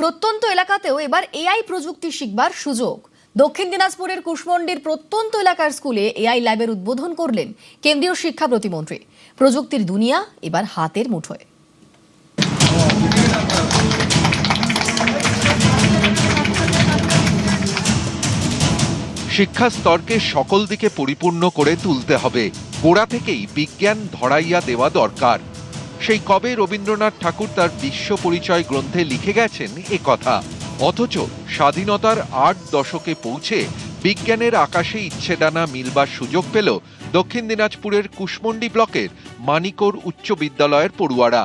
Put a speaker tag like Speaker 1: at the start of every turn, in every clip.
Speaker 1: প্রত্যন্ত এলাকাতেও এবার এআই প্রযুক্তি শিখবার সুযোগ। দক্ষিণ দিনাজপুরের কুশমন্ডির প্রত্যন্ত এলাকার স্কুলে এআই ল্যাবের উদ্বোধন করলেন কেন্দ্রীয় শিক্ষা প্রতিমন্ত্রী। প্রযুক্তির দুনিয়া এবার হাতের মুঠোয়।
Speaker 2: শিক্ষা স্তরকে সকল দিকে পরিপূর্ণ করে তুলতে হবে, গোড়া থেকেই বিজ্ঞান ধরাইয়া দেওয়া দরকার। সেই কবে রবীন্দ্রনাথ ঠাকুর তার বিশ্ব পরিচয় গ্রন্থে লিখে গেছেন এ কথা, অথচ স্বাধীনতার ৮ দশকে পৌঁছে বিজ্ঞানের আকাশে ইচ্ছেডানা মিলবার সুযোগ পেল দক্ষিণ দিনাজপুরের কুশমন্ডি ব্লকের মানিকর উচ্চ বিদ্যালয়ের পড়ুয়ারা।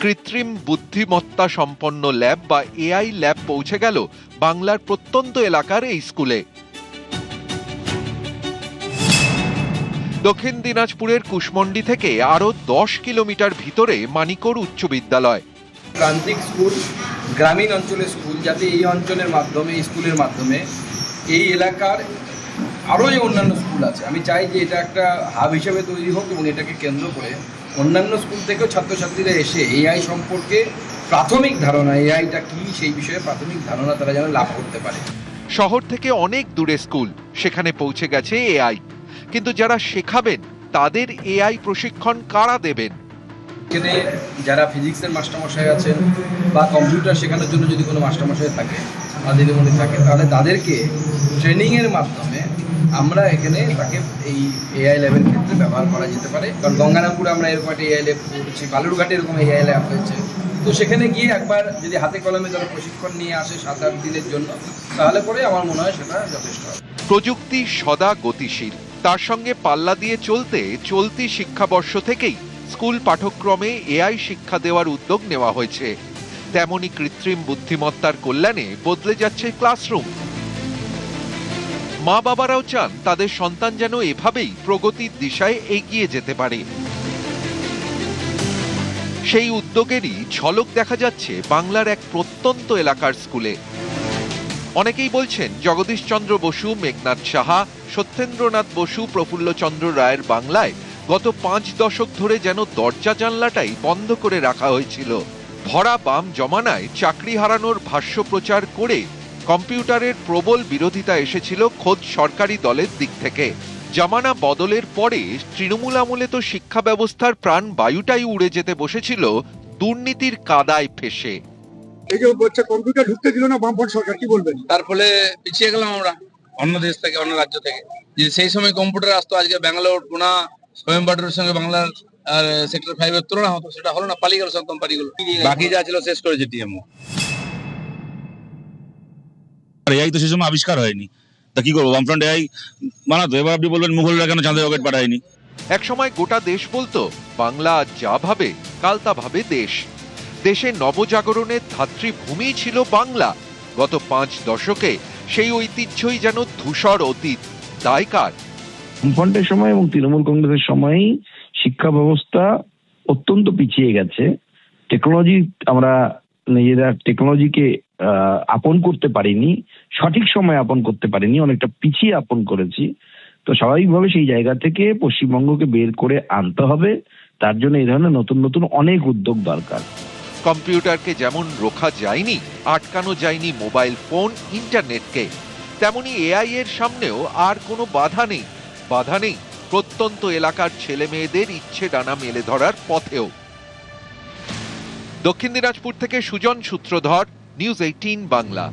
Speaker 2: কৃত্রিম বুদ্ধিমত্তা সম্পন্ন ল্যাব বা এআই ল্যাব পৌঁছে গেল বাংলার প্রত্যন্ত এলাকার এই স্কুলে। দক্ষিণ দিনাজপুরের কুশমন্ডি থেকে আরো 10 কিলোমিটার ভিতরে মানিকর উচ্চ বিদ্যালয়।
Speaker 3: প্রান্তিক স্কুল, গ্রামীণ অঞ্চলের স্কুল, যাতে এই অঞ্চলের মাধ্যমে, এই স্কুলের মাধ্যমে এই এলাকার আরও যে অন্যান্য স্কুল আছে, আমি চাই যে এটা একটা হাব হিসেবে তৈরি হোক এবং এটাকে কেন্দ্র করে অন্যান্য স্কুল থেকেও ছাত্রছাত্রীরা এসে এআই সম্পর্কে প্রাথমিক ধারণা, এআইটা কি সেই বিষয়ে প্রাথমিক ধারণা তারা যেন লাভ করতে পারে।
Speaker 2: শহর থেকে অনেক দূরে স্কুল, সেখানে পৌঁছে গেছে এআই, কিন্তু যারা শেখাবেন তাদের এআই প্রশিক্ষণ কারা দেবেন?
Speaker 3: এখানে যারা ফিজিক্সের মাস্টারমশাই আছেন বা কম্পিউটার শেখানোর জন্য যদি কোনো মাস্টারমশাই থাকে বা দিদিমণি থাকে, তাহলে তাদেরকে ট্রেনিংয়ের মাধ্যমে আমরা এখানে তাকে এই এআই ল্যাবের ক্ষেত্রে ব্যবহার করা যেতে পারে। কারণ গঙ্গারামপুরে আমরা এরকম একটা এআই ল্যাব করেছি, বালুরঘাটে এরকম এআই ল্যাব হয়েছে। তো সেখানে গিয়ে একবার যদি হাতে কলমে তারা প্রশিক্ষণ নিয়ে আসে 7-8 দিনের জন্য, তাহলে পরে আমার মনে হয় সেটা যথেষ্ট হবে।
Speaker 2: প্রযুক্তি সদা গতিশীল, তার সঙ্গে পাল্লা দিয়ে চলতে চলতি শিক্ষাবর্ষ থেকেই স্কুল পাঠ্যক্রমে এআই শিক্ষা দেওয়ার উদ্যোগ নেওয়া হয়েছে। তেমনি কৃত্রিম বুদ্ধিমত্তার কল্যাণে বদলে যাচ্ছে ক্লাসরুম। মা বাবারাও চান তাদের সন্তান যেন এভাবেই প্রগতির দিশায় এগিয়ে যেতে পারে। সেই উদ্যোগেরই ঝলক দেখা যাচ্ছে বাংলার এক প্রত্যন্ত এলাকার স্কুলে। অনেকেই বলছেন জগদীশচন্দ্র বসু, মেঘনাথ সাহা, সত্যেন্দ্রনাথ বসু, প্রফুল্লচন্দ্র রায়ের বাংলায় গত 5 দশক ধরে যেন দরজা জানলাটাই বন্ধ করে রাখা হয়েছিল। ভরা বাম জমানায় চাকরি হারানোর ভাষ্য প্রচার করে কম্পিউটারের প্রবল বিরোধিতা এসেছিল খোদ সরকারি দলের দিক থেকে। জামানা বদলের পরে তৃণমূল আমলে তো শিক্ষা ব্যবস্থার প্রাণ বায়ুটাই উড়ে যেতে বসেছিল দুর্নীতির কাদায় ফেসে।
Speaker 4: এই যে বাচ্চা কম্পিউটার ঢুকতে দিল না বামফ্রন্ট সরকার, কি বলবেন?
Speaker 5: তার ফলে পিছিয়ে গেলাম আমরা অন্য দেশ থেকে, অন্য রাজ্য থেকে। যে সেই সময় কম্পিউটার আসতো, আজকে ব্যাঙ্গালোর, পুনা, কোয়েম্বাটুরের সঙ্গে বাংলার আর সেক্টর 5 এর তুলনা হতো, সেটা হলো না, পালিয়ে গেল সব কোম্পানিগুলো। বাকি যা ছিল শেষ করেছে টিএমও।
Speaker 6: এআই তো সেই সময় আবিষ্কার হয়নি, তা কি করবো, বামফ্রন্ট এআই বানাতো। এবার আপনি বলবেন মুঘলরা কেন চাঁদে রকেট পাঠায়নি?
Speaker 2: একসময় গোটা দেশ বলতো বাংলা আজ যা ভাবে কাল তা ভাবে দেশ। দেশে নবজাগরণের ধাত্রীভূমি ছিল বাংলা। গত 5 দশকে সেই ঐতিহ্যই যেন ধূসর অতীত। দায় কার?
Speaker 7: বামফ্রন্টের সময় এবং তৃণমূল কংগ্রেসের সময়ই শিক্ষা ব্যবস্থা অত্যন্ত পিছিয়ে গেছে। টেকনোলজি, আমরা নিজেরা টেকনোলজিকে আপন করতে পারিনি, সঠিক সময় আপন করতে পারিনি, অনেকটা পিছিয়ে আপন করেছি। তো স্বাভাবিকভাবে সেই জায়গা থেকে পশ্চিমবঙ্গকে বের করে আনতে হবে। তার জন্য এই ধরনের নতুন নতুন অনেক উদ্যোগ দরকার।
Speaker 2: কম্পিউটারকে যেমন রোখা যায়নি, আটকানো যায়নি মোবাইল ফোন, ইন্টারনেটকে, তেমনি এআই এর সামনেও আর কোনো বাধা নেই। বাধা নেই প্রত্যন্ত এলাকার ছেলে মেয়েদের ইচ্ছে ডানা মেলে ধরার পথেও। দক্ষিণ দিনাজপুর থেকে সুজন সূত্রধর, নিউজ 18 বাংলা।